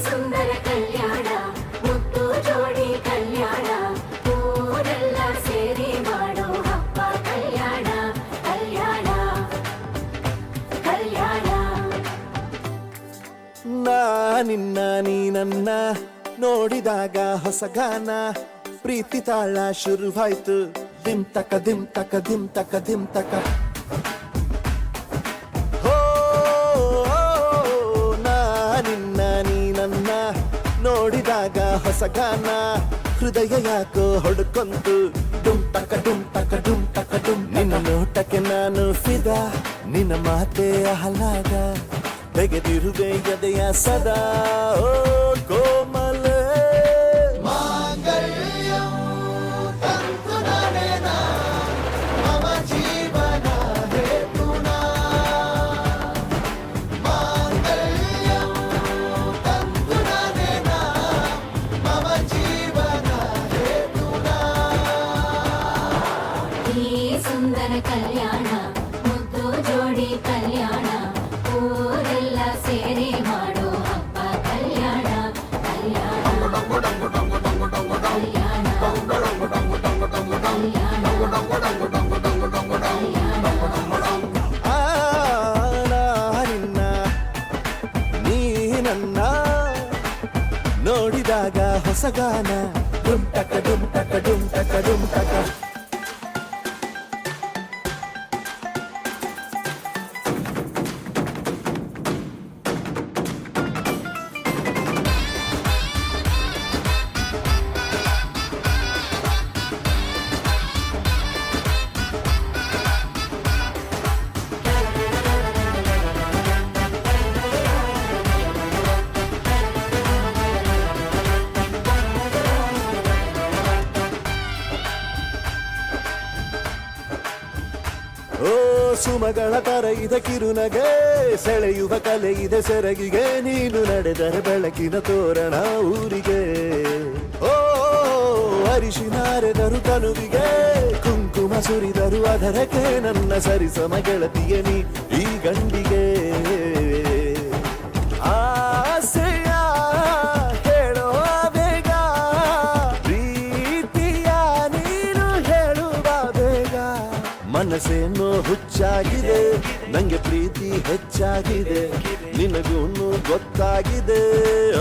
ಸುಂದರ ಕಲ್ಯಾಣ ಮುತ್ತು ಜೋಡಿ ಕಲ್ಯಾಣ ಊರೆಲ್ಲ ಸೇರಿ ಮಾಡೋ ಹಬ್ಬ ಕಲ್ಯಾಣ ಕಲ್ಯಾಣ ಕಲ್ಯಾಣ. ನಿನ್ನ ನೀ ನನ್ನ ನೋಡಿದಾಗ ಹೊಸಗಾನ ಪ್ರೀತಿ ತಾಳ ಶುರುವಾಯ್ತು ದಿಮ್ ತಕ ದಿಮ್ ತಕ ದಿಮ್ ತಕ ದಿಮ್ ತಕ. ನಿನ್ನ ನೀ ನನ್ನ ನೋಡಿದಾಗ ಹೊಸಗಾನ ಹೃದಯ ಯಾಕೋ ಹೊಡ್ಕೊಂತು ಡುಮ್ ತಕ ಡುಮ್ ತಕ ಡುಮ್ ತಕ ಡುಮ್. ನಿನ್ನ ನೋಟಕ್ಕೆ ನಾನು ಫಿದಾ ನಿನ್ನ ಮಾತೆ ಆಹ್ಲಾದ ತೆಗೆದಿರುವೆ ಎದೆಯ ಸದಾ ಓ ಕೋಮಲ ಸುಂದರ ಕಲ್ಯಾಣ ಮುದ್ದು ಜೋಡಿ ಕಲ್ಯಾಣ ಊರೆಲ್ಲ ಸೇರಿ ಮಾಡೋ ಹಬ್ಬ ಕಲ್ಯಾಣ ಕಲ್ಯಾಣ ನಿನ್ನ ನೀ ನನ್ನ ನೋಡಿದಾಗ ಹೊಸಗಾನ ಡುಮ್ ಟಕ ಡುಮ್ ಟಕ ಡುಮ್ ಟಕ ಡುಮ್ ಟಕ. ಓ ಸುಮಗಳ ತರ ಇದ ಕಿರುನಗೆ ಸೆಳೆಯುವ ಕಲೆ ಇದೆ ಸೆರಗಿಗೆ ನೀನು ನಡೆದರೆ ಬೆಳಕಿನ ತೋರಣ ಊರಿಗೆ. ಓ ಅರಿಶಿನಾರೆದರು ತನುವಿಗೆ ಕುಂಕುಮ ಸುರಿದರು ಅದರಕ್ಕೆ ನನ್ನ ಸರಿಸಮ ಗೆಳತಿಯ ನೀ ಈ ಗಂಡಿಗೆ. ಆಸೆಯ ಹೇಳೋ ಬೇಗ ಪ್ರೀತಿಯ ನೀನು ಹೇಳುವ ಬೇಗ. ಮನಸ್ಸೇನೋ ಹುಚ್ಚಾಗಿದೆ ನಂಗೆ ಪ್ರೀತಿ ಹೆಚ್ಚಾಗಿದೆ ನಿನಗೂನು ಗೊತ್ತಾಗಿದೆ. ಓ